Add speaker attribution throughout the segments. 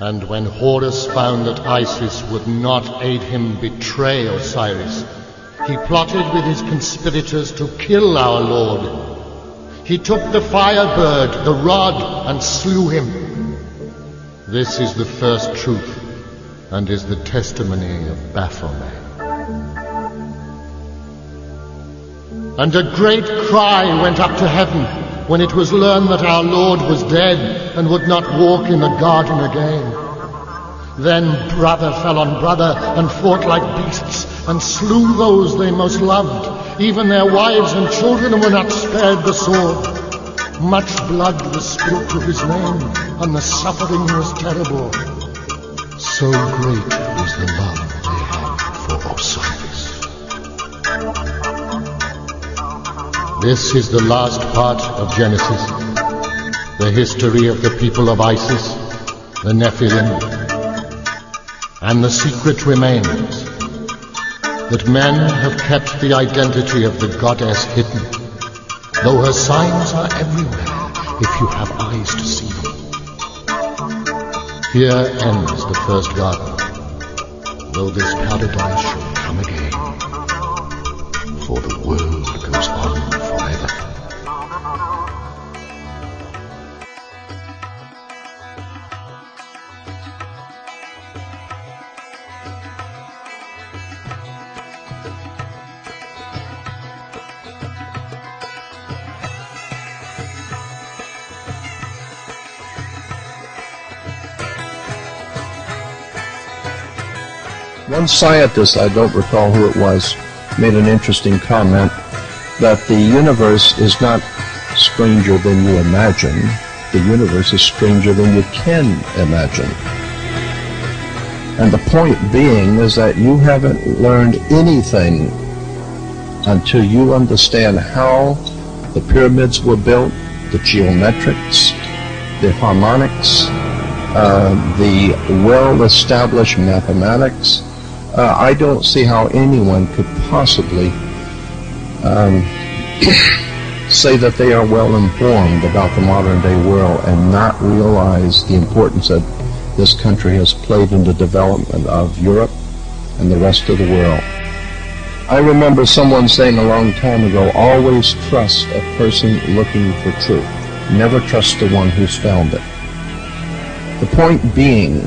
Speaker 1: And when Horus found that Isis would not aid him betray Osiris, he plotted with his conspirators to kill our Lord. He took the firebird, the rod, and slew him. This is the first truth, and is the testimony of Baphomet. And a great cry went up to heaven when it was learned that our Lord was dead and would not walk in the garden again. Then brother fell on brother and fought like beasts and slew those they most loved. Even their wives and children were not spared the sword. Much blood was spilt to his name, and the suffering was terrible. So great was the love they had for Osiris. This is the last part of Genesis, the history of the people of Isis, the Nephilim, and the secret remains that men have kept the identity of the goddess hidden, though her signs are everywhere if you have eyes to see them. Here ends the first garden, though this paradise shall come again, for the world goes on forever.
Speaker 2: One scientist, I don't recall who it was, made an interesting comment that the universe is not stranger than you imagine. The universe is stranger than you can imagine. And the point being is that you haven't learned anything until you understand how the pyramids were built, the geometrics, the harmonics, the well-established mathematics. I don't see how anyone could possibly say that they are well informed about the modern day world and not realize the importance that this country has played in the development of Europe and the rest of the world. I remember someone saying a long time ago, always trust a person looking for truth. Never trust the one who's found it. The point being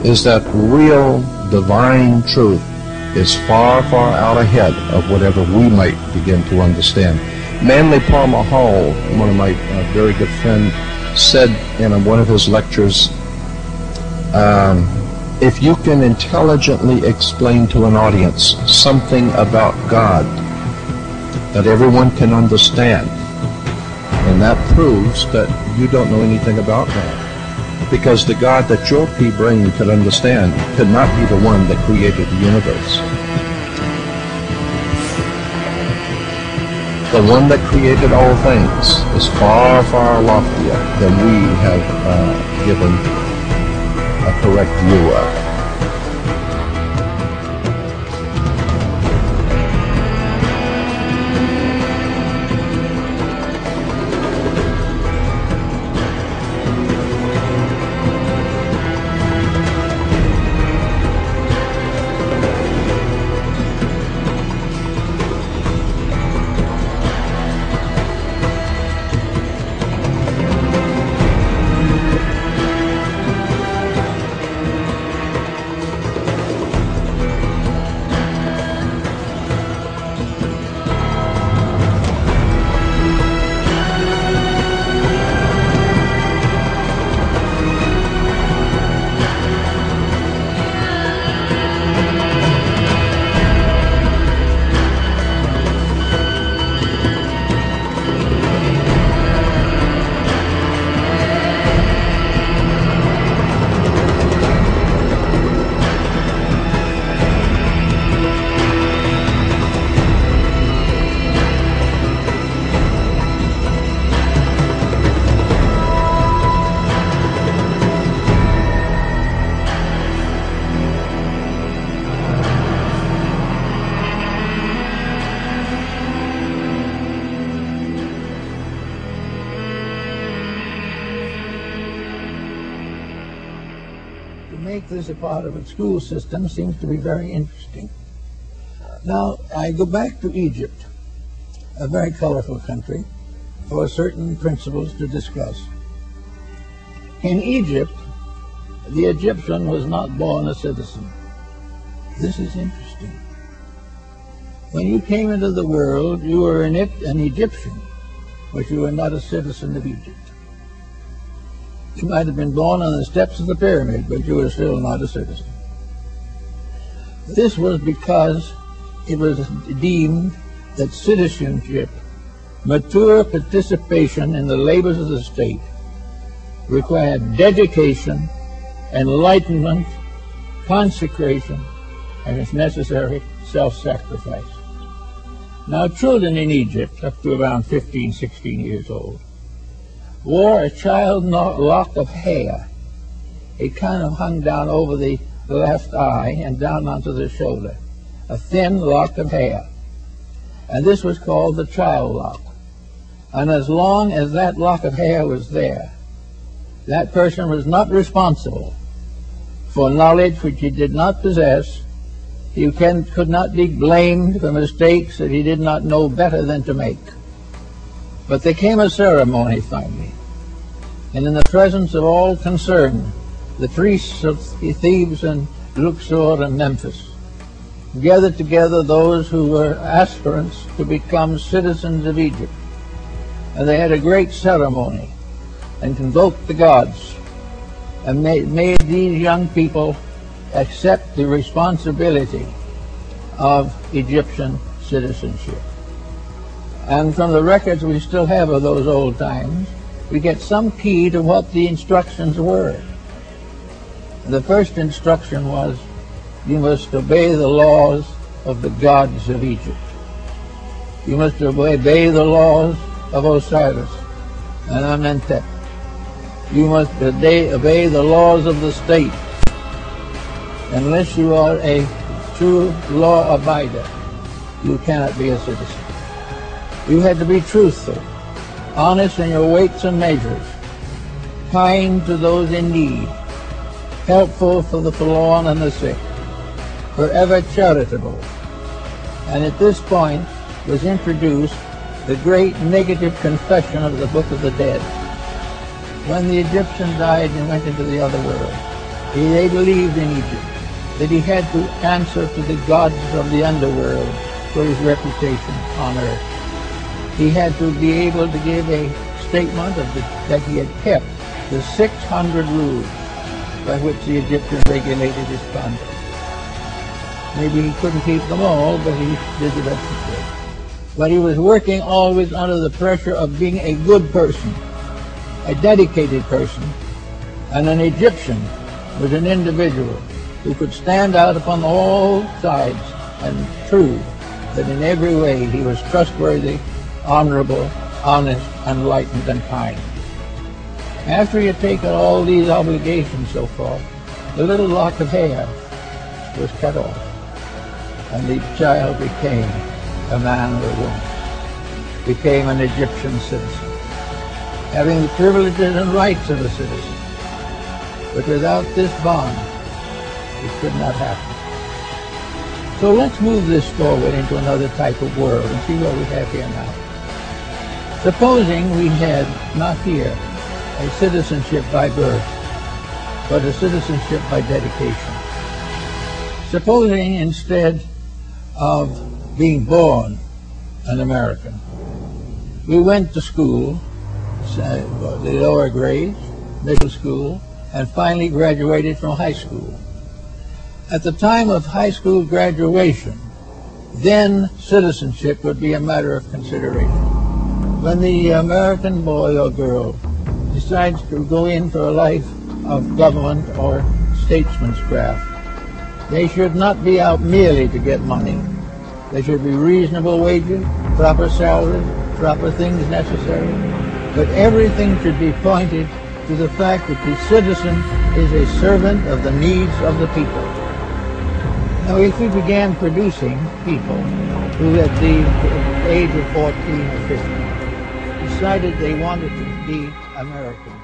Speaker 2: is that real divine truth is far, far out ahead of whatever we might begin to understand. Manly Palmer Hall, one of my very good friends, said in one of his lectures, if you can intelligently explain to an audience something about God that everyone can understand, and that proves that you don't know anything about God. Because the God that your pea brain could understand could not be the one that created the universe. The one that created all things is far, far loftier than we have given a correct view of.
Speaker 3: to make this a part of its school system seems to be very interesting. Now, I go back to Egypt, a very colorful country, for certain principles to discuss. In Egypt, the Egyptian was not born a citizen. This is interesting. When you came into the world, you were an Egyptian, but you were not a citizen of Egypt. You might have been born on the steps of the pyramid, but you were still not a citizen. This was because it was deemed that citizenship, mature participation in the labors of the state, required dedication, enlightenment, consecration, and, if necessary, self-sacrifice. Now, children in Egypt, up to around 15, 16 years old, wore a child lock of hair. It kind of hung down over the left eye and down onto the shoulder, a thin lock of hair. And this was called the child lock. And as long as that lock of hair was there, that person was not responsible for knowledge which he did not possess. He could not be blamed for mistakes that he did not know better than to make. But there came a ceremony finally, and in the presence of all concerned, the priests of Thebes and Luxor and Memphis gathered together those who were aspirants to become citizens of Egypt. And they had a great ceremony and convoked the gods and made these young people accept the responsibility of Egyptian citizenship. And from the records we still have of those old times, we get some key to what the instructions were. The first instruction was, you must obey the laws of the gods of Egypt. You must obey the laws of Osiris and Amenhotep. You must obey the laws of the state. Unless you are a true law abider, you cannot be a citizen. You had to be truthful, honest in your weights and measures, kind to those in need, helpful for the forlorn and the sick, forever charitable. And at this point was introduced the great negative confession of the Book of the Dead. When the Egyptian died and went into the other world, they believed in Egypt that he had to answer to the gods of the underworld for his reputation on earth. He had to be able to give a statement that he had kept the 600 rules by which the Egyptians regulated his conduct. Maybe he couldn't keep them all, but he did the best he could. But he was working always under the pressure of being a good person, a dedicated person, and an Egyptian was an individual who could stand out upon all sides and prove that in every way he was trustworthy, honorable, honest, enlightened, and kind. After he had taken all these obligations so far, the little lock of hair was cut off, and the child became a man or a woman, became an Egyptian citizen, having the privileges and rights of a citizen. But without this bond, it could not happen. So let's move this forward into another type of world and see what we have here now. Supposing we had not here a citizenship by birth, but a citizenship by dedication. Supposing instead of being born an American, we went to school, the lower grades, middle school, and finally graduated from high school. At the time of high school graduation, then citizenship would be a matter of consideration. When the American boy or girl decides to go in for a life of government or statesman's craft, they should not be out merely to get money. There should be reasonable wages, proper salaries, proper things necessary, but everything should be pointed to the fact that the citizen is a servant of the needs of the people. Now, if we began producing people who at the age of 14 or 15 decided they wanted to be Americans,